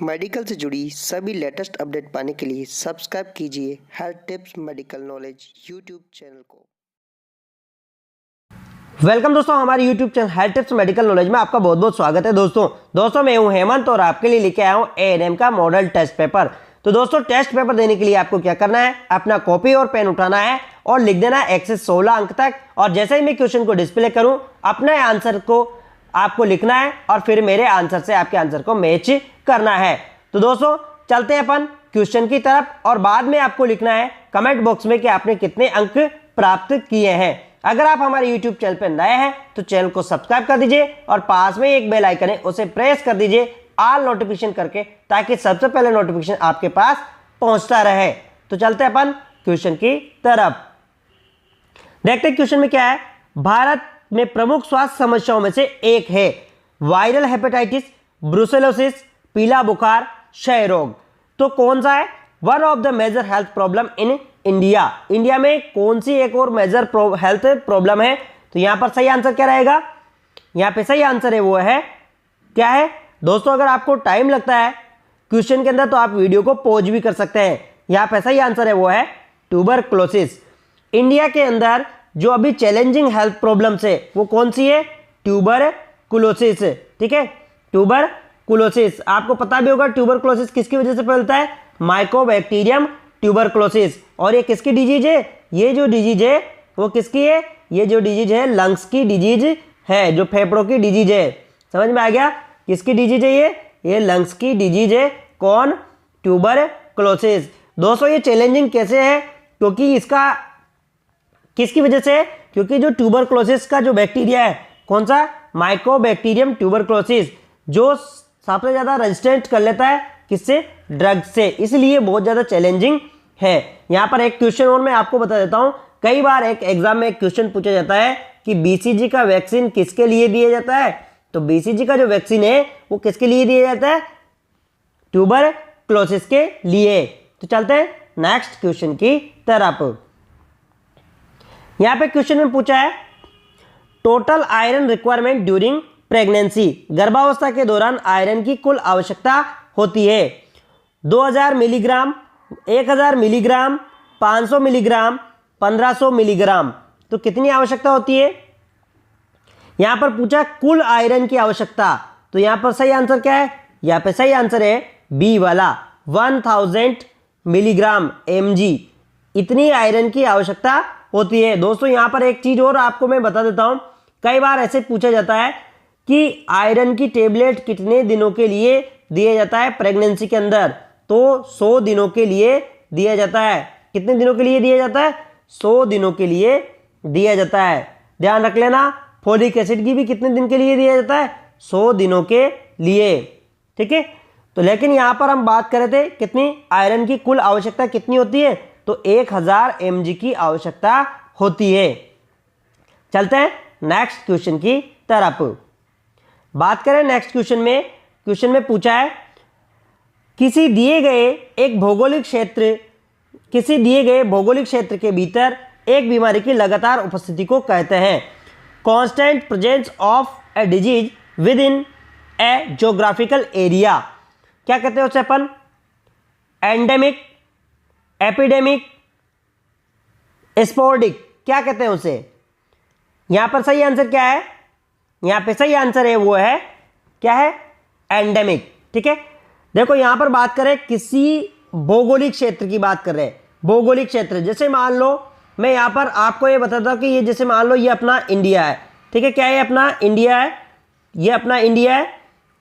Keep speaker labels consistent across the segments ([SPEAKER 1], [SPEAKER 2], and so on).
[SPEAKER 1] Medical से जुड़ी सभी लेटेस्ट अपडेट पाने के लिए सब्सक्राइब कीजिए health tips medical knowledge YouTube channel को।
[SPEAKER 2] वेलकम दोस्तों, हमारे YouTube channel health tips medical knowledge में आपका बहुत बहुत स्वागत है। दोस्तों मैं हूं हेमंत और आपके लिए लेके आया हूं एएनएम का मॉडल टेस्ट पेपर। तो दोस्तों टेस्ट पेपर देने के लिए आपको क्या करना है, अपना कॉपी और पेन उठाना है और लिख देना है 1 से 16 अंक तक। और जैसे ही मैं क्वेश्चन को डिस्प्ले करूं, अपने आंसर को आपको लिखना है और फिर मेरे आंसर से आपके आंसर को मैच करना है। तो दोस्तों चलते हैं अपन क्वेश्चन की तरफ और बाद में आपको लिखना है कमेंट बॉक्स में कि आपने कितने अंक प्राप्त किए हैं। अगर आप हमारे YouTube चैनल पर नए हैं तो चैनल को सब्सक्राइब कर दीजिए और पास में एक बेल आइकन है उसे प्रेस कर दीजिए ऑल नोटिफिकेशन करके, ताकि सबसे पहले नोटिफिकेशन आपके पास पहुंचता रहे। तो चलते हैं अपन क्वेश्चन की तरफ। देखते हैं क्वेश्चन में क्या है। भारत में प्रमुख स्वास्थ्य समस्याओं में से एक है वायरल हेपेटाइटिस, ब्रुसेलोसिस, पीला बुखार, क्षय रोग। तो कौन सा है? One of the major health problem in India. India में कौन सी एक और मेजर हेल्थ प्रॉब्लम है? तो यहां पर सही आंसर क्या रहेगा? यहां पे सही आंसर है वो है क्या है दोस्तों, अगर आपको टाइम लगता है क्वेश्चन के अंदर तो आप वीडियो को पॉज भी कर सकते हैं। यहां पे सही आंसर है वो है ट्यूबरक्लोसिस। इंडिया के अंदर जो अभी चैलेंजिंग हेल्थ प्रॉब्लम्स है वो कौन सी है? ट्यूबरकुलोसिस। ठीक है, ट्यूबरकुलोसिस। आपको पता भी होगा ट्यूबरकुलोसिस किसकी वजह से फैलता है? Mycobacterium tuberculosis. और ये किसकी डिजीज है? ये जो डिजीज है वो किसकी है? ये जो डिजीज है लंग्स की डिजीज है, जो फेफड़ों की डिजीज है। समझ में आ गया? किसकी डिजीज है ये लंग्स की डिजीज है। कौन? ट्यूबरकुलोसिस। दोस्तों ये चैलेंजिंग कैसे है? क्योंकि इसका किसकी वजह से है? क्योंकि जो ट्यूबरकुलोसिस का जो बैक्टीरिया है, कौन सा? माइकोबैक्टीरियम ट्यूबरकुलोसिस, जो सबसे ज्यादा रेजिस्टेंट कर लेता है किससे? ड्रग से। इसलिए बहुत ज्यादा चैलेंजिंग है। यहां पर एक क्वेश्चन और मैं आपको बता देता हूं। कई बार एक एग्जाम में एक क्वेश्चन पूछा जाता है कि बीसीजी का वैक्सीन किसके लिए दिया जाता है? तो बीसीजी का जो वैक्सीन है वो किसके लिए दिया जाता है? ट्यूबरकुलोसिस के लिए। तो चलते हैं नेक्स्ट क्वेश्चन की तरफ। यहां पे क्वेश्चन में पूछा है total iron requirement during pregnancy. गर्भावस्था के दौरान आयरन की कुल आवश्यकता होती है 2000 मिलीग्राम, 1000 मिलीग्राम, 500 मिलीग्राम, 1500 मिलीग्राम। तो कितनी आवश्यकता होती है? यहां पर पूछा कुल आयरन की आवश्यकता। तो यहां पर सही आंसर क्या है? यहां पर सही आंसर है बी वाला 1000 मिलीग्राम mg। इतनी आयरन की आवश्यकता होती है। दोस्तों यहां पर एक चीज और आपको मैं बता देता हूं। कई बार ऐसे पूछा जाता है कि आयरन की टेबलेट कितने दिनों के लिए दिया जाता है प्रेगनेंसी के अंदर? तो 100 दिनों के लिए दिया जाता है। कितने दिनों के लिए दिया जाता है? 100 दिनों के लिए दिया जाता है। ध्यान रख लेना। फोलिक एसिड की भी कितने दिन के लिए दिया जाता है? 100 दिनों के लिए। ठीक है, तो लेकिन यहां पर हम बात कर रहे थे कितनी आयरन की कुल आवश्यकता कितनी होती है? तो 1000 mg की आवश्यकता होती है। चलते हैं नेक्स्ट क्वेश्चन की तरफ। बात करें नेक्स्ट क्वेश्चन में। क्वेश्चन में पूछा है किसी दिए गए भौगोलिक क्षेत्र के भीतर एक बीमारी की लगातार उपस्थिति को कहते हैं constant presence of a disease with in A geographical area. क्या कहते हैं उसे अपन? एंडेमिक, एपिडेमिक, स्पोर्डिक, क्या कहते हैं उसे? यहां पर सही आंसर क्या है? यहां पे सही आंसर है वो है क्या है? एंडेमिक। ठीक है, देखो यहां पर बात करें किसी भौगोलिक क्षेत्र की बात कर रहे हैं। भौगोलिक क्षेत्र जैसे मान लो मैं यहां पर आपको ये बताता हूं कि ये जैसे मान लो ये अपना इंडिया है। ठीक है, क्या है? अपना इंडिया है। ये अपना इंडिया है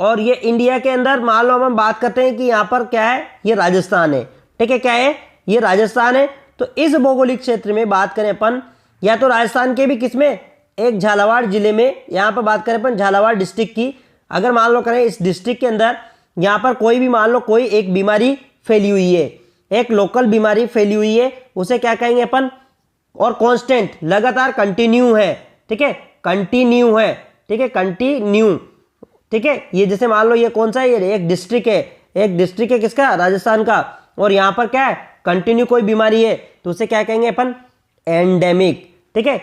[SPEAKER 2] और ये इंडिया के अंदर मान लो हम बात करते हैं कि यहां पर क्या है? ये राजस्थान है। ठीक है, क्या है? ये राजस्थान है। तो इस भौगोलिक क्षेत्र में बात करें अपन, या तो राजस्थान के भी किसमें? एक झालावाड़ जिले में। यहां पर बात करें अपन झालावाड़ डिस्ट्रिक्ट की। अगर मान लो करें इस डिस्ट्रिक्ट के अंदर यहां पर कोई भी मान लो कोई एक बीमारी फैली हुई है, एक लोकल बीमारी फैली हुई है, उसे क्या कहेंगे अपन? और कांस्टेंट लगातार कंटिन्यू है। ठीक है, कंटिन्यू है। ठीक है, कंटिन्यू। ठीक है, ये जैसे मान लो ये कौन सा है? ये एक डिस्ट्रिक्ट है। एक डिस्ट्रिक्ट है किसका? राजस्थान का। और यहां पर क्या है? कंटिन्यू कोई बीमारी है, तो उसे क्या कहेंगे अपन? एंडेमिक। ठीक है,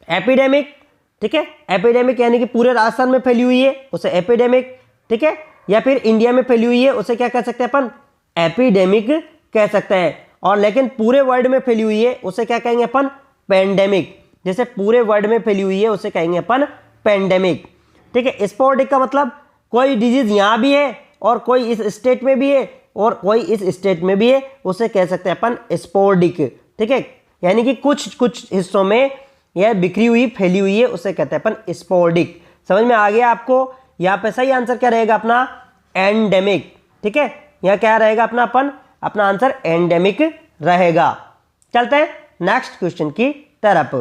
[SPEAKER 2] एपिडेमिक। ठीक है, एपिडेमिक यानी कि पूरे राजस्थान में फैली हुई है, उसे एपिडेमिक। ठीक है, या फिर इंडिया में फैली हुई है उसे क्या कह सकते हैं अपन, एपिडेमिक कह सकते हैं। और लेकिन पूरे वर्ल्ड में फैली हुई है उसे क्या कहेंगे अपन, पेंडेमिक। जैसे पूरे वर्ल्ड में फैली हुई है उसे कहेंगे अपन पेंडेमिक। ठीक है, स्पोर्डिक का मतलब कोई डिजीज यहाँ भी है और कोई इस स्टेट में भी है और कोई इस स्टेट में भी है, उसे कह सकते हैं अपन स्पोर्डिक। ठीक है, यानी कि कुछ कुछ हिस्सों में यह बिखरी हुई फैली हुई है, उसे कहते हैं अपन स्पोर्डिक। समझ में आ गया आपको? यहाँ पे सही आंसर क्या रहेगा अपना, एंडेमिक। ठीक है, यहाँ क्या रहेगा अपना आंसर एंडेमिक रहेगा। चलते हैं नेक्स्ट क्वेश्चन की तरफ।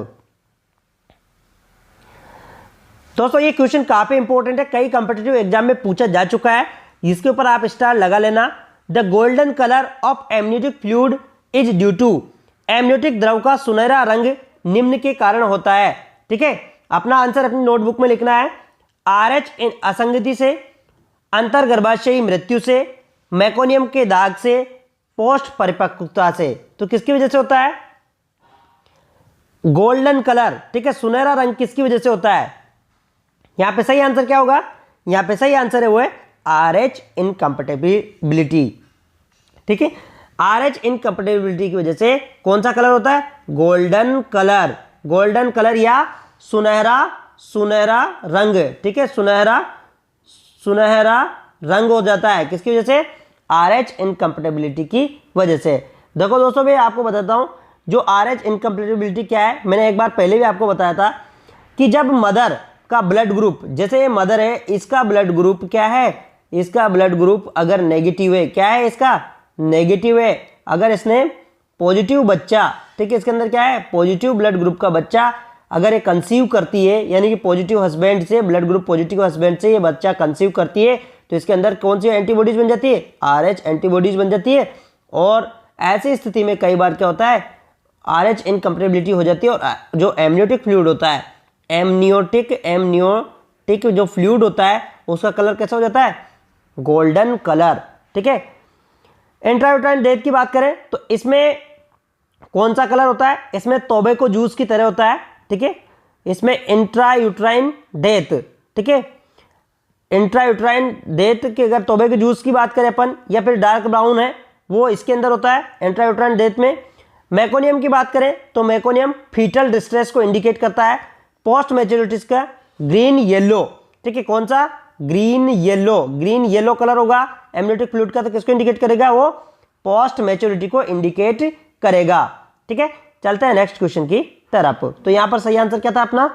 [SPEAKER 2] दोस्तों ये क्वेश्चन काफी इंपॉर्टेंट है, कई कॉम्पिटिटिव एग्जाम में पूछा जा चुका है, इसके ऊपर आप स्टार लगा लेना। The golden colour of amniotic fluid is due to, amniotic द्रव का सुनहरा रंग निम्न के कारण होता है। ठीक है, अपना आंसर अपनी नोटबुक में लिखना है। RH इन असंगति से, अंतर्गर्भाशयी मृत्यु से, मैकोनियम के दाग से, पोस्ट परिपक्वता से। तो किसकी वजह से होता है गोल्डन कलर? ठीक है, सुनहरा रंग किसकी वजह से होता है? यहां पे सही आंसर क्या होगा? यहां पे सही आंसर है वो है RH इनकम्पेटिबिलिटी। ठीक है, RH इनकम्पेटिबिलिटी की वजह से कौन सा कलर होता है? Golden colour. गोल्डन कलर या सुनहरा रंग। ठीक है, सुनहरा रंग हो जाता है किसकी वजह से? RH इनकम्पेटिबिलिटी की वजह से। देखो दोस्तों मैं आपको बताता हूं जो RH इनकम्पेटिबिलिटी क्या है, मैंने एक बार पहले भी आपको बताया था कि जब मदर का ब्लड ग्रुप, जैसे ये मदर है, इसका ब्लड ग्रुप क्या है? इसका ब्लड ग्रुप अगर नेगेटिव है, क्या है इसका? नेगेटिव है। अगर इसने पॉजिटिव बच्चा, ठीक है, इसके अंदर क्या है? पॉजिटिव ब्लड ग्रुप का बच्चा अगर ये कंसीव करती है, यानी कि पॉजिटिव हस्बैंड से, ब्लड ग्रुप पॉजिटिव हस्बैंड से ये बच्चा कंसीव करती है, तो इसके अंदर कौन सी एंटीबॉडीज बन जाती है? RH एंटीबॉडीज बन जाती है। और ऐसी स्थिति में कई बार क्या होता है? RH इनकम्पेटिबिलिटी हो जाती है। और जो एमनियोटिक फ्लूइड होता है, एमनियोटिक जो फ्लूइड होता है उसका कलर कैसा हो जाता है? Golden colour. ठीक है, इंट्रायूट्राइन डेथ की बात करें तो इसमें कौन सा कलर होता है? इसमें टोबैको जूस की तरह होता है। ठीक है, इसमें इंट्रायूट्राइन डेथ, ठीक है, इंट्रायूट्राइन डेथ के अगर टोबैको जूस की बात करें अपन, या फिर डार्क ब्राउन है वो इसके अंदर होता है इंट्रायूट्राइन डेथ में। मैकोनियम की बात करें तो मैकोनियम फीटल डिस्ट्रेस को इंडिकेट करता है। पोस्ट मैच्योरिटीज का ग्रीन येलो, ठीक है, कौन सा? ग्रीन येलो कलर होगा एमनियोटिक फ्लूइड का, तो किसको इंडिकेट करेगा? वो पोस्ट मैच्योरिटी को इंडिकेट करेगा। ठीक है, चलते हैं नेक्स्ट क्वेश्चन की तरफ। तो यहां पर सही आंसर क्या था अपना?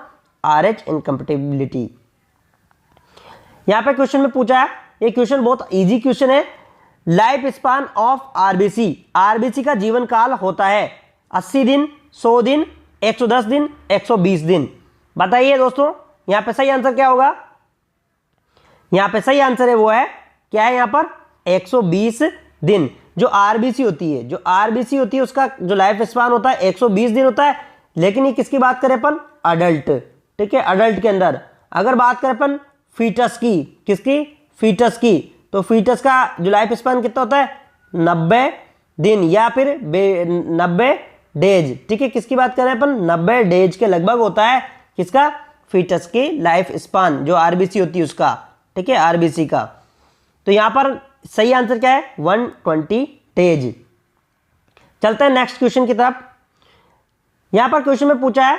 [SPEAKER 2] RH incompatibility. यहां पे क्वेश्चन में पूछा है, ये क्वेश्चन बहुत इजी क्वेश्चन है। लाइफ स्पान ऑफ आरबीसी का जीवन काल होता है 80 दिन, 100 दिन, 110 दिन, 120 दिन। बताइए दोस्तों यहां पे सही आंसर क्या होगा? यहां पे सही आंसर है वो है क्या है? यहां पर 120 दिन। जो आरबीसी होती है उसका जो लाइफ स्पान होता है 120 दिन होता है। लेकिन ये किसकी बात करें अपन? अडल्ट। ठीक है, अडल्ट के अंदर अगर बात करें अपन फीटस की, किसकी? फीटस की, तो फीटस का जो लाइफ स्पान कितना होता है? 90 दिन या फिर 90 डेज। ठीक है, किसकी बात कर रहे हैं अपन? 90 डेज के लगभग होता है किसका? फीटस की लाइफ स्पान, जो आरबीसी होती है उसका। ठीक है, आरबीसी का। तो यहां पर सही आंसर क्या है? 120 डेज। चलते हैं नेक्स्ट क्वेश्चन की तरफ। यहां पर क्वेश्चन में पूछा है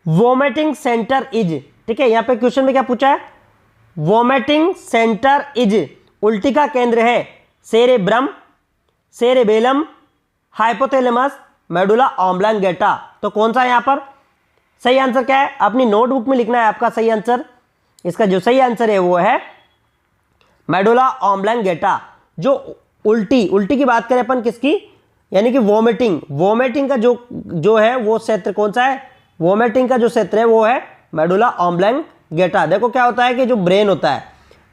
[SPEAKER 2] वोमिटिंग सेंटर इज, ठीक है, यहां पे क्वेश्चन में क्या पूछा है? वोमिटिंग सेंटर इज, उल्टी का केंद्र है cerebrum, cerebellum, hypothalamus, medulla oblongata. तो कौन सा यहां पर सही आंसर क्या है? अपनी नोटबुक में लिखना है आपका सही आंसर। इसका जो सही आंसर है वो है मेडुला ऑब्लांगेटा। जो उल्टी की बात करें अपन किसकी? यानी कि वोमिटिंग का जो है वो क्षेत्र कौन सा है? वोमिटिंग का जो क्षेत्र है वो है मेडुला ऑब्लांगेटा। देखो क्या होता है कि जो ब्रेन होता है,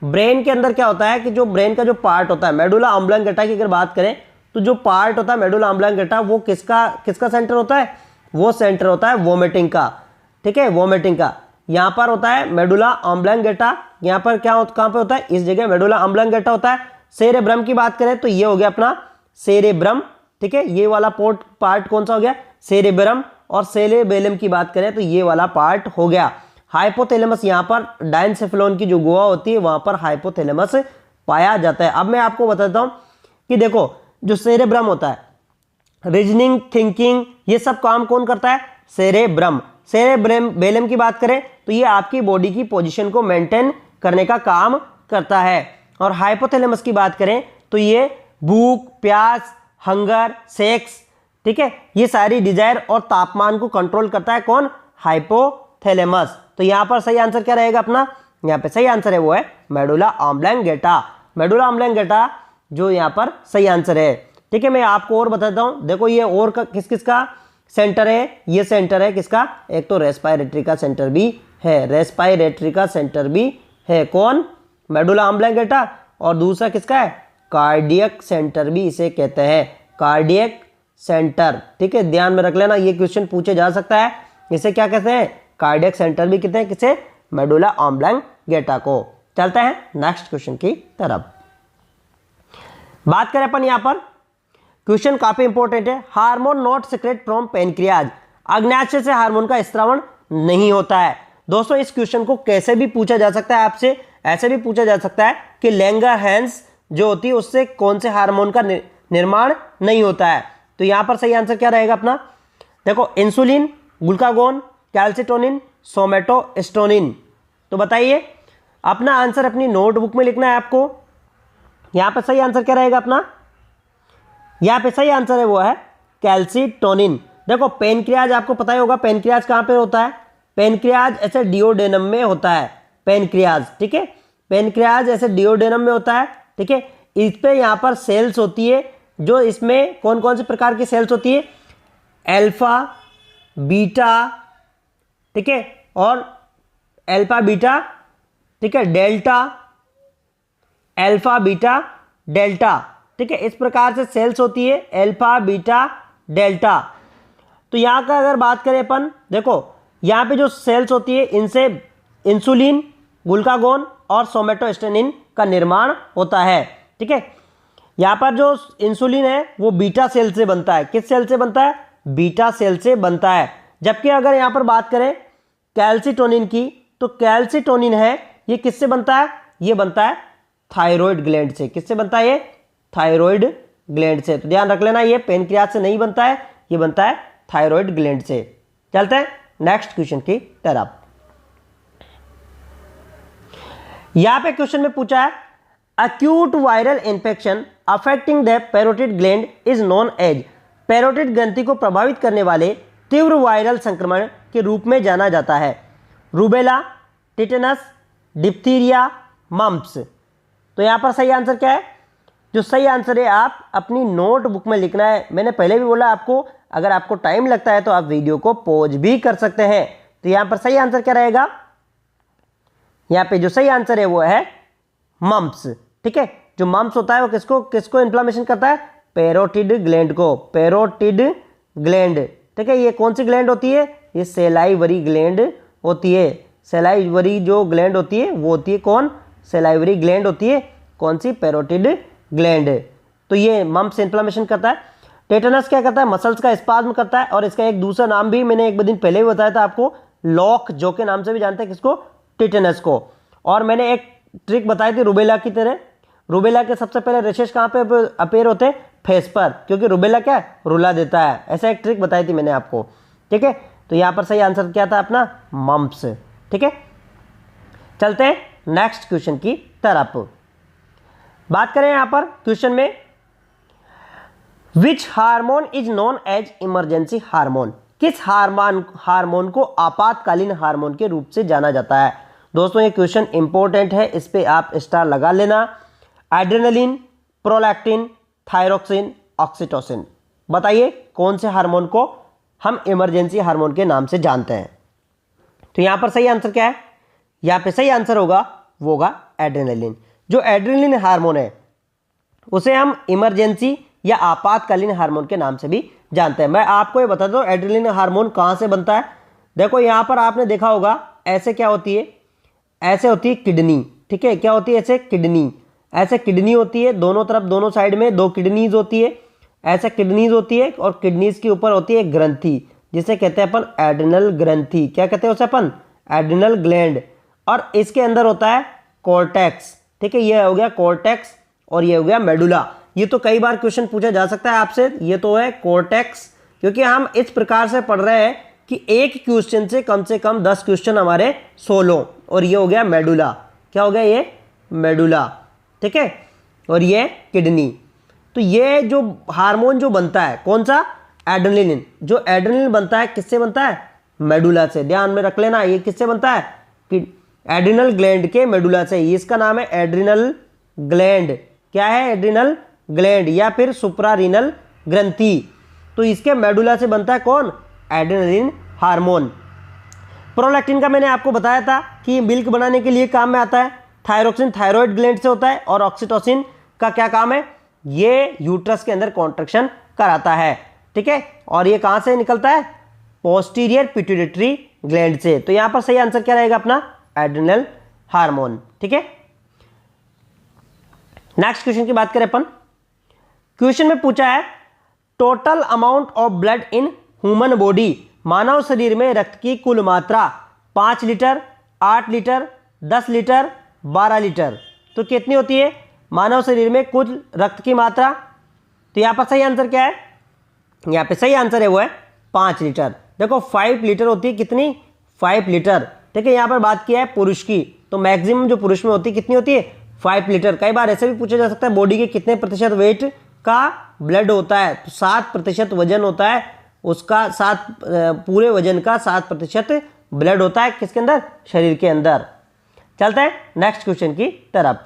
[SPEAKER 2] ब्रेन के अंदर क्या होता है कि जो ब्रेन का जो पार्ट होता है मेडुला ऑब्लांगेटा की अगर बात करें तो जो पार्ट होता है मेडुला ऑब्लांगेटा वो किसका सेंटर होता है? वो सेंटर होता है वोमिटिंग का। ठीक है, वोमिटिंग का यहां पर होता है मेडुला ऑब्लांगेटा। यहां पर कहां पे होता है? इस जगह मेडुला ऑब्लांगेटा होता है। सेरेब्रम की बात करें तो ये हो गया अपना सेरेब्रम। ठीक है, ये वाला पार्ट कौन सा हो गया? सेरेब्रम। और सेरेबेलम की बात करें तो ये वाला पार्ट हो गया। हाइपोथैलेमस, यहाँ पर डायनसेफेलॉन की जो गुहा होती है वहां पर हाइपोथैलेमस पाया जाता है। अब मैं आपको बताता हूं कि देखो जो सेरेब्रम होता है, रीजनिंग, थिंकिंग, ये सब काम कौन करता है? सेरेब्रम। सेरेब्रम की बात करें तो ये आपकी बॉडी की पोजीशन को मेंटेन करने का काम करता है। और हाइपोथैलेमस की बात करें तो ये भूख, प्यास, हंगर, सेक्स, ठीक है, ये सारी डिजायर और तापमान को कंट्रोल करता है कौन? हाइपोथैलेमस। तो यहां पर सही आंसर क्या रहेगा अपना? यहां पे सही आंसर है वो है मेडुला ऑब्लंगेटा। मेडुला ऑब्लंगेटा जो यहां पर सही आंसर है। ठीक है, मैं आपको और बताता हूं। देखो ये और किस किस का सेंटर है? ये सेंटर है किसका? एक तो रेस्पिरेटरी का सेंटर भी है, रेस्पिरेटरी का सेंटर भी है कौन? Medulla oblongata. और दूसरा किसका है? कार्डियक सेंटर भी इसे कहते हैं, कार्डियक सेंटर। ठीक है, ध्यान में रख लेना, ये क्वेश्चन पूछे जा सकता है। इसे क्या कहते हैं? कार्डियक सेंटर भी कहते हैं। किसे? मेडुला ऑब्लंगेटा को। चलते हैं नेक्स्ट क्वेश्चन की तरफ। बात करें अपन यहां पर, क्वेश्चन काफी इंपॉर्टेंट है। Hormone not secrete from pancreas, अग्न्याशय से हार्मोन का स्रावण नहीं होता है। दोस्तों इस क्वेश्चन को कैसे भी पूछा जा सकता है आपसे, ऐसे भी पूछा जा सकता है कि लैंगरहैंस जो होती है उससे कौन से हार्मोन का निर्माण नहीं होता है। तो यहां पर सही आंसर क्या रहेगा अपना? देखो इंसुलिन, ग्लूकागोन, कैल्सिटोनिन, सोमेटोस्टेरोन। तो बताइए, अपना आंसर अपनी नोटबुक में लिखना है आपको। यहां पर सही आंसर क्या रहेगा अपना? यहां पे सही आंसर है वो है कैल्सिटोनिन। देखो पेनक्रियाज आपको पता ही होगा, पेनक्रियाज कहां पे होता है? पेनक्रियाज ऐसे डिओडेनम में होता है, पेनक्रियाज। ठीक है, पेनक्रियाज ऐसे डिओडेनम में होता है। ठीक है, इस पे यहां पर सेल्स होती है, जो इसमें कौन कौन से प्रकार की सेल्स होती है? अल्फा, बीटा, ठीक है, और अल्फा बीटा, ठीक है, डेल्टा, अल्फा बीटा डेल्टा। ठीक है, इस प्रकार से सेल्स होती है, अल्फा बीटा डेल्टा। तो यहां का अगर बात करें अपन, देखो यहां पे जो सेल्स होती है इनसे इंसुलिन, ग्लूकागोन और सोमेटोस्टेरोन का निर्माण होता है। ठीक है, यहां पर जो इंसुलिन है वो बीटा सेल से बनता है। किस सेल से बनता है? बीटा सेल से बनता है। जबकि अगर यहां पर बात करें कैल्सिटोनिन की, तो कैल्सिटोनिन है ये किससे बनता है? ये बनता है थायराइड ग्लैंड से। किससे बनता है? ये थायराइड ग्लैंड से। तो ध्यान रख लेना, ये पेनक्रियाज से नहीं बनता है, ये बनता है थायराइड ग्लैंड से। चलते हैं नेक्स्ट क्वेश्चन की तरफ। यहां पे क्वेश्चन में पूछा है acute viral infection affecting the parotid gland is known as, parotid ग्रंथि को प्रभावित करने वाले तीव्र वायरल संक्रमण के रूप में जाना जाता है। Rubella, tetanus, diphtheria, mumps. तो यहां पर सही आंसर क्या है? जो सही आंसर है आप अपनी नोटबुक में लिखना है। मैंने पहले भी बोला आपको, अगर आपको टाइम लगता है तो आप वीडियो को पॉज भी कर सकते हैं। तो यहां पर सही आंसर क्या रहेगा? यहां पे जो सही आंसर है वो है मम्प्स। ठीक है, जो मम्प्स होता है वो किसको किसको इन्फ्लामेशन करता है? पैरोटिड ग्लैंड को, पैरोटिड ग्लैंड। ठीक है, ये कौन सी ग्लैंड होती है? ये सेलाइवरी ग्लैंड होती है। सेलाइवरी जो ग्लैंड होती है वो होती है कौन? सेलाइवरी ग्लैंड होती है। कौन सी? Parotid gland. तो ये मम्प्स इन्फ्लामेशन करता है। टेटनस क्या करता है? मसल्स का स्पाज्म करता है। और इसका एक दूसरा नाम भी मैंने एक दिन पहले ही बताया था आपको, लॉक जो के नाम से भी जानते हैं किसको? टिटेनस को। और मैंने एक ट्रिक बताई थी रूबेला की तरह। रूबेला के सबसे पहले रेशेस कहां पे अपेयर होते हैं? फेस पर, क्योंकि रूबेला क्या है? रुला देता है। ऐसा एक ट्रिक बताई थी मैंने आपको। ठीक है, तो यहां पर सही आंसर क्या था अपना? मम्प्स। ठीक है, चलते हैं नेक्स्ट क्वेश्चन की तरफ। बात करें यहां पर क्वेश्चन में, which hormone is known as emergency hormone, किस हार्मोन को आपातकालीन हार्मोन के रूप से जाना जाता है? दोस्तों ये क्वेश्चन इंपॉर्टेंट है, इस पे आप स्टार लगा लेना। Adrenaline, prolactin, thyroxine, oxytocin. बताइए कौन से हार्मोन को हम इमरजेंसी हार्मोन के नाम से जानते हैं? तो यहां पर सही आंसर क्या है? यहां पे सही आंसर होगा वो होगा एड्रेनलिन। जो एड्रेनलिन हार्मोन है उसे हम इमरजेंसी या आपातकालीन हार्मोन के नाम से भी जानते हैं। मैं आपको ये बता दूं एड्रेनलिन हार्मोन कहां से बनता है। देखो यहां पर आपने देखा होगा ऐसे क्या होती है? ऐसे होती है किडनी। ठीक है, क्या होती है? ऐसे किडनी, ऐसे किडनी होती है दोनों तरफ, दोनों साइड में दो किडनीज होती है। ऐसे किडनीज होती है और किडनीज के ऊपर होती है ग्रंथि, जिसे कहते हैं अपन एड्रेनल ग्रंथि। क्या कहते हैं उसे अपन? एड्रिनल ग्लैंड, और इसके अंदर होता है कॉर्टेक्स। ठीक है, ये हो गया कॉर्टेक्स और ये हो गया मेडुला। ये तो कई बार क्वेश्चन पूछा जा सकता है आपसे। ये तो है कॉर्टेक्स, क्योंकि हम इस प्रकार से पढ़ रहे हैं कि एक क्वेश्चन से कम 10 क्वेश्चन हमारे सोलो। और ये हो गया मेडुला। क्या हो गया ये? मेडुला। ठीक है, और ये किडनी। तो ये जो हार्मोन जो बनता है कौन सा? एड्रेनलिन। जो एड्रेनलिन बनता है किससे बनता है? मेडुला से। ध्यान में रख लेना, ये किससे बनता है? कि एड्रिनल ग्लैंड के मेडुला से। इसका नाम है एड्रिनल ग्लैंड। क्या है? एड्रिनल ग्लैंड या फिर सुप्रारीनल ग्रंथि। तो इसके मेडुला से बनता है कौन? Adrenaline hormone. प्रोलैक्टिन का मैंने आपको बताया था कि मिल्क बनाने के लिए काम में आता है। थायरोक्सिन थायराइड ग्लैंड से होता है। और ऑक्सीटोसिन का क्या काम है? ये यूट्रस के अंदर कॉन्ट्रैक्शन कराता है। ठीक है, और ये कहां से निकलता है? पोस्टीरियर पिट्यूटरी ग्लैंड से। तो यहां पर सही आंसर क्या रहेगा अपना? Adrenal hormone. ठीक है, नेक्स्ट क्वेश्चन की बात करें अपन। क्वेश्चन में पूछा है total amount of blood in human body. मानव शरीर में रक्त की कुल मात्रा 5 लीटर, 8 लीटर, 10 लीटर, 12 लीटर। तो कितनी होती है मानव शरीर में कुल रक्त की मात्रा? तो यहां पर सही आंसर क्या है? यहां पे सही आंसर है वो है 5 लीटर। देखो 5 लीटर होती है कितनी? 5 लीटर। ठीक है, यहां पर बात किया है पुरुष की, तो मैक्सिमम जो पुरुष में होती है कितनी होती है? 5 लीटर। कई बार ऐसे भी पूछा जा सकता है बॉडी के कितने प्रतिशत वेट का ब्लड होता है? तो 7% वजन होता है उसका, 7 पूरे वजन का 7% ब्लड होता है किसके अंदर? शरीर के अंदर। चलते हैं नेक्स्ट क्वेश्चन की तरफ।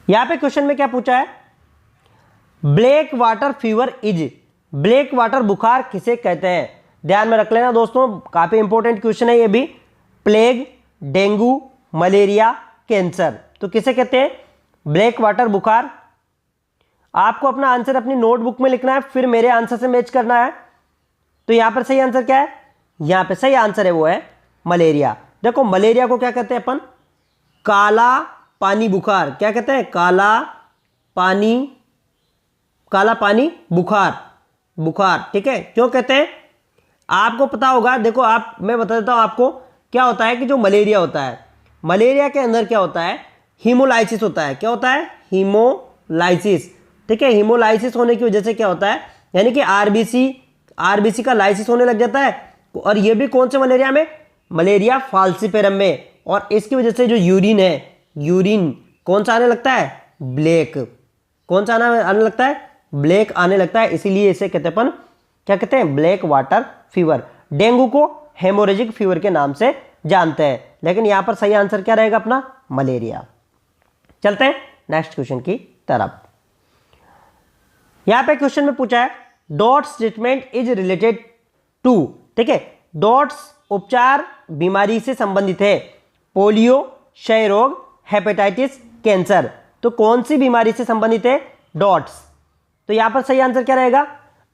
[SPEAKER 2] यहां पे क्वेश्चन में क्या पूछा है? Black water fever is. Black water बुखार किसे कहते हैं? ध्यान में रख लेना दोस्तों, काफी इंपॉर्टेंट क्वेश्चन है ये भी। Plague, dengue, malaria, cancer. तो किसे कहते हैं ब्लैक वाटर बुखार? आपको अपना आंसर अपनी नोटबुक में लिखना है, फिर मेरे आंसर से मैच करना है। तो यहां पर सही आंसर क्या है? यहां पर सही आंसर है वो है मलेरिया। देखो मलेरिया को क्या कहते हैं अपन? काला पानी बुखार। क्या कहते हैं? काला पानी बुखार। ठीक है, क्यों कहते हैं? आपको पता होगा, देखो आप, मैं बता देता हूं आपको क्या होता है कि जो मलेरिया होता है, मलेरिया के अंदर क्या होता है? हीमोलाइसिस होता है। क्या होता है? हीमोलाइसिस। ठीक है, हीमोलाइसिस होने की वजह से क्या होता है? यानी कि आरबीसी का लाइसिस होने लग जाता है। और ये भी कौन से मलेरिया में? मलेरिया फाल्सिपेरम में। और इसकी वजह से जो यूरिन है, यूरिन कौन सा आने लगता है? ब्लैक। कौन सा आने लगता है? ब्लैक आने लगता है। इसीलिए इसे कहते हैं अपन, क्या कहते हैं? Black water fever. डेंगू को हेमोरेजिक फीवर के नाम से जानते हैं, लेकिन यहां पर सही आंसर क्या रहेगा अपना? मलेरिया। चलते हैं नेक्स्ट क्वेश्चन की तरफ। यहां पे क्वेश्चन में पूछा है DOTS treatment is related to. ठीक है, डॉट्स उपचार बीमारी से संबंधित है। पोलियो, क्षय रोग, हेपेटाइटिस, कैंसर। तो कौन सी बीमारी से संबंधित है डॉट्स? तो यहां पर सही आंसर क्या रहेगा?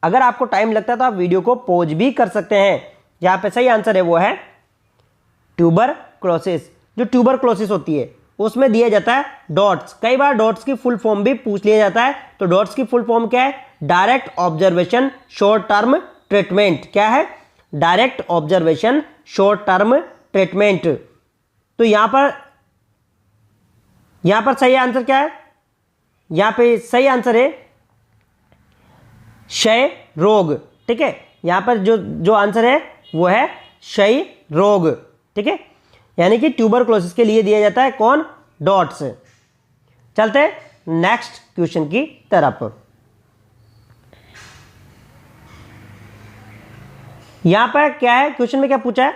[SPEAKER 2] अगर आपको टाइम लगता है तो आप वीडियो को पॉज भी कर सकते हैं। यहां पे सही आंसर है वो है ट्यूबरक्लोसिस। जो ट्यूबरक्लोसिस होती है उसमें दिया जाता है डॉट्स। कई बार डॉट्स की फुल फॉर्म भी पूछ लिया जाता है। तो डॉट्स की फुल फॉर्म क्या है? Direct observation short term treatment. क्या है? Direct observation short term treatment. तो यहां पर सही आंसर क्या है? यहां पे सही आंसर है क्षय रोग। ठीक है, यहां पर जो आंसर है वो है क्षय रोग। ठीक है, यानी कि ट्यूबरक्लोसिस के लिए दिया जाता है कौन? डॉट्स। चलते हैं नेक्स्ट क्वेश्चन की तरफ। यहां पर क्या है? क्वेश्चन में क्या पूछा है?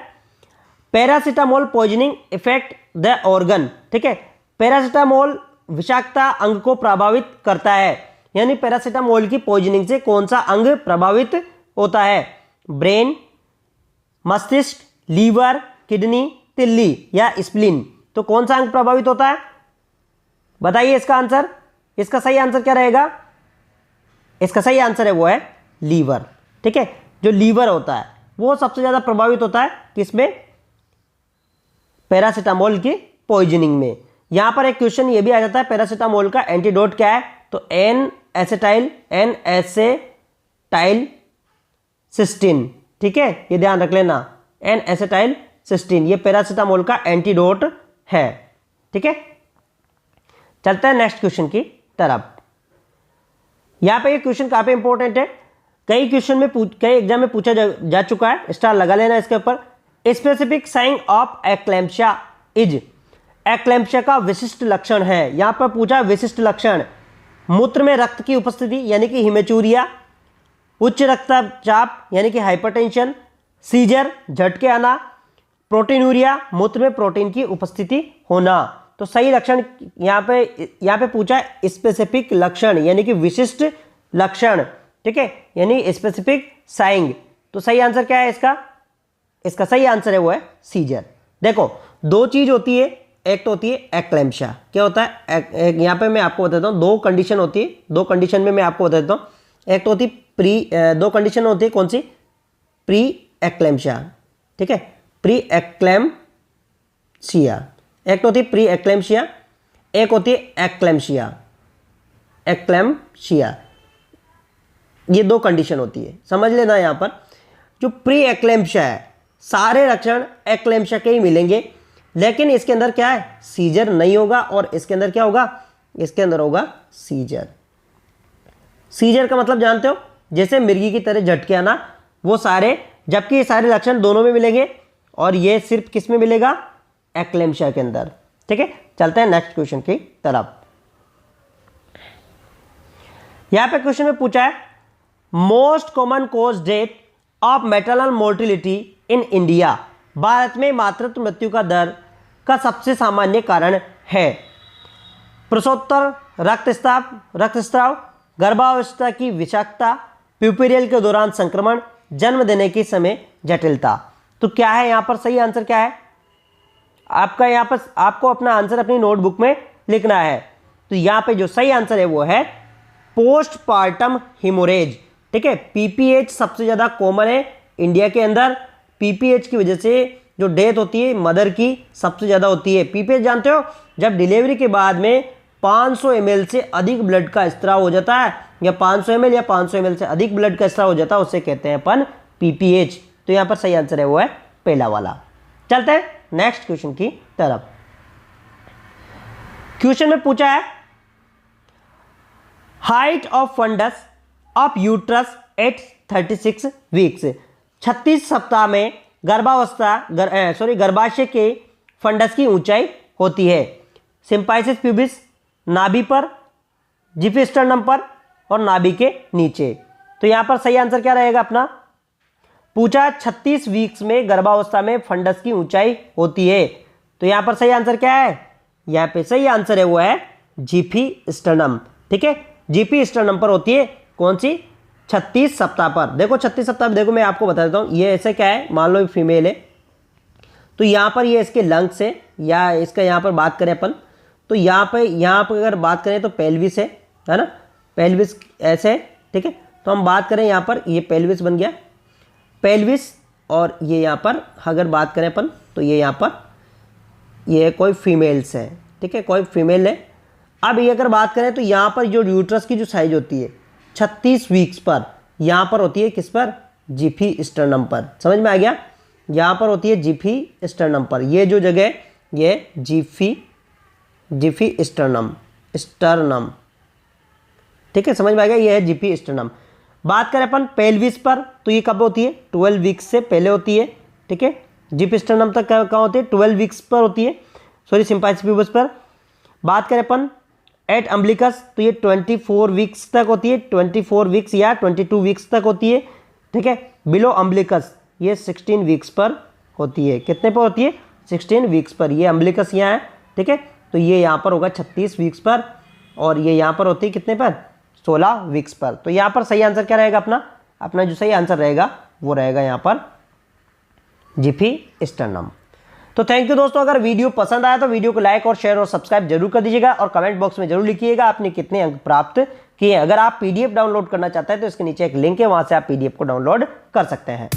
[SPEAKER 2] Paracetamol poisoning effect the organ. ठीक है, पैरासिटामोल विषाक्तता अंग को प्रभावित करता है। यानी पैरासिटामोल की पॉइजनिंग से कौन सा अंग प्रभावित होता है? ब्रेन, मस्तिष्क, लीवर, किडनी, तिल्ली या स्प्लीन। तो कौन सा अंग प्रभावित होता है? बताइए इसका आंसर। इसका सही आंसर क्या रहेगा? इसका सही आंसर है वो है लीवर। ठीक है, जो लीवर होता है वो सबसे ज्यादा प्रभावित होता है किसमें? पैरासिटामोल की पॉइजनिंग में। यहां पर एक क्वेश्चन ये भी आ जाता है पैरासिटामोल का एंटीडोट क्या है? तो एन एसेटाइल सिस्टीन। ठीक है, ये ध्यान रख लेना, एन एसिटाइल सिस्टीन, ये पैरासीटामोल का एंटीडोट है। ठीक है, चलते हैं नेक्स्ट क्वेश्चन की तरफ। यहां पे ये क्वेश्चन काफी इंपॉर्टेंट है, कई क्वेश्चन में कई एग्जाम में पूछा जा चुका है, स्टार लगा लेना इसके ऊपर। स्पेसिफिक साइन ऑफ एक्लेम्पशिया इज, एक्लेम्पशिया का विशिष्ट लक्षण है, यहां पर पूछा विशिष्ट लक्षण, मूत्र में रक्त की उपस्थिति यानी कि हिमेचूरिया, उच्च रक्तचाप यानी कि हाइपरटेंशन, सीजर झटके आना, प्रोटीनूरिया मूत्र में प्रोटीन की उपस्थिति होना। तो सही लक्षण यहाँ पे पूछा स्पेसिफिक लक्षण यानी कि विशिष्ट लक्षण। ठीक है, यानी स्पेसिफिक साइन। तो सही आंसर क्या है इसका सही आंसर है वो है सीजर। देखो दो चीज होती है, एक तो होती है एक्लेम्पशिया, क्या होता है यहाँ पे मैं आपको बताता हूँ, दो कंडीशन होती है, दो कंडीशन में मैं आपको बता देता हूँ। एक तो होती दो कंडीशन होती है, कौन सी? प्री एक्लेम्पशिया, ठीक है, प्री एक्लेम्पशिया, एक तो होती है प्री एक्लेम्पशिया, एक होती है एक्लेम्पशिया। एक्लेम्पशिया ये दो कंडीशन होती है, समझ लेना। यहां पर जो प्री एक्लेम्पशिया है, सारे लक्षण एक्लेम्पशिया के ही मिलेंगे, लेकिन इसके अंदर क्या है, सीजर नहीं होगा, और इसके अंदर क्या होगा, इसके अंदर होगा सीजर। सीजर का मतलब जानते हो, जैसे मिर्गी की तरह झटके आना, वो सारे, जबकि ये सारे लक्षण दोनों में मिलेंगे, और ये सिर्फ किस में मिलेगा, एक्लेम्पशिया के अंदर। ठीक है, चलते हैं नेक्स्ट क्वेश्चन की तरफ। यहां पे क्वेश्चन में पूछा है most common cause death of maternal mortality in India, Bharat में मातृत्व मृत्यु का दर का सबसे सामान्य कारण है प्रसवोत्तर रक्तस्राव, गर्भावस्था की विषाक्तता, प्यूपेरियल के दौरान संक्रमण, जन्म देने के समय जटिलता। तो क्या है यहां पर सही आंसर, क्या है आपका, यहां पर आपको अपना आंसर अपनी नोटबुक में लिखना है। तो यहां पे जो सही आंसर है वो है पोस्टपार्टम हिमोरेज। ठीक है, पीपीएच सबसे ज्यादा कॉमन है इंडिया के अंदर, पीपीएच की वजह से जो डेथ होती है मदर की सबसे ज्यादा होती है। पीपीएच जानते हो, जब डिलीवरी के बाद में 500 ml से अधिक ब्लड का स्त्राव हो जाता है, या 500 ml या 500 ml से अधिक ब्लड का स्त्राव हो जाता है, उससे कहते हैं अपन पीपीएच। तो यहां पर सही आंसर है वो है पहला वाला। चलते हैं नेक्स्ट क्वेश्चन की तरफ। क्वेश्चन में पूछा है height of fundus of uterus at 36 weeks, 36 सप्ताह में गर्भाशय के फंडस की ऊंचाई होती है सिंपाइसिस प्यूबिस, नाभि पर, जिफिस्टर्नम पर, और नाभि के नीचे। तो यहां पर सही आंसर क्या रहेगा अपना, पूछा 36 वीक्स में गर्भावस्था में फंडस की ऊंचाई होती है। तो यहां पर सही आंसर क्या है, यहां पे सही आंसर है वो है जिफिस्टर्नम। ठीक है, जिफिस्टर्नम पर होती है, कौन सी, 36 सप्ताह पर। देखो 36 सप्ताह, देखो मैं आपको बता देता हूं, ये ऐसे क्या है, मान लो फीमेल है, तो यहां पर ये इसके लंग्स है, या इसका यहां पर बात करें अपन, तो यहां पर अगर बात करें तो पेल्विस है ना, पेल्विस ऐसे है। ठीक है, तो हम बात करें यहां पर, ये पेल्विस बन गया, पेल्विस, और ये यहां पर अगर बात करें अपन, तो ये यहां पर ये कोई फीमेल्स है। ठीक है, कोई फीमेल है। अब ये अगर बात करें तो यहां पर जो यूट्रस की जो साइज होती है 36 वीक्स पर, यहां पर होती है किस पर, जिफिस्टर्नम पर। समझ में आ गया, यहां पर होती है जिफिस्टर्नम पर, ये जो जगह ये जिफिस्टर्नम, स्टर्नम। ठीक है, समझ में आ गया, ये है जिफिस्टर्नम। बात करें अपन पेल्विस पर, तो ये कब होती है, 12 वीक्स से पहले होती है। ठीक है, जिफिस्टर्नम तक कहाँ होती है, 12 वीक्स पर होती है, सॉरी सिंपाइसिस प्यूबिस पर। बात करें अपन एट अम्बिलिकस, तो ये 24 वीक्स तक होती है, 24 वीक्स या 22 वीक्स तक होती है। ठीक है, बिलो अम्बिलिकस ये 16 वीक्स पर होती है, कितने पर होती है, 16 वीक्स पर। ये अम्बिलिकस यहाँ है। ठीक है, तो ये यहाँ पर होगा 36 वीक्स पर, और ये यहाँ पर होती है कितने पर, 16 वीक्स पर। तो यहाँ पर सही आंसर क्या रहेगा अपना जो सही आंसर रहेगा वो रहेगा यहाँ पर जिफिस्टर्नम। तो थैंक यू दोस्तों, अगर वीडियो पसंद आया तो वीडियो को लाइक और शेयर और सब्सक्राइब जरूर कर दीजिएगा, और कमेंट बॉक्स में जरूर लिखिएगा आपने कितने अंक प्राप्त किए। अगर आप पीडीएफ डाउनलोड करना चाहते हैं तो इसके नीचे एक लिंक है, वहां से आप पीडीएफ को डाउनलोड कर सकते हैं।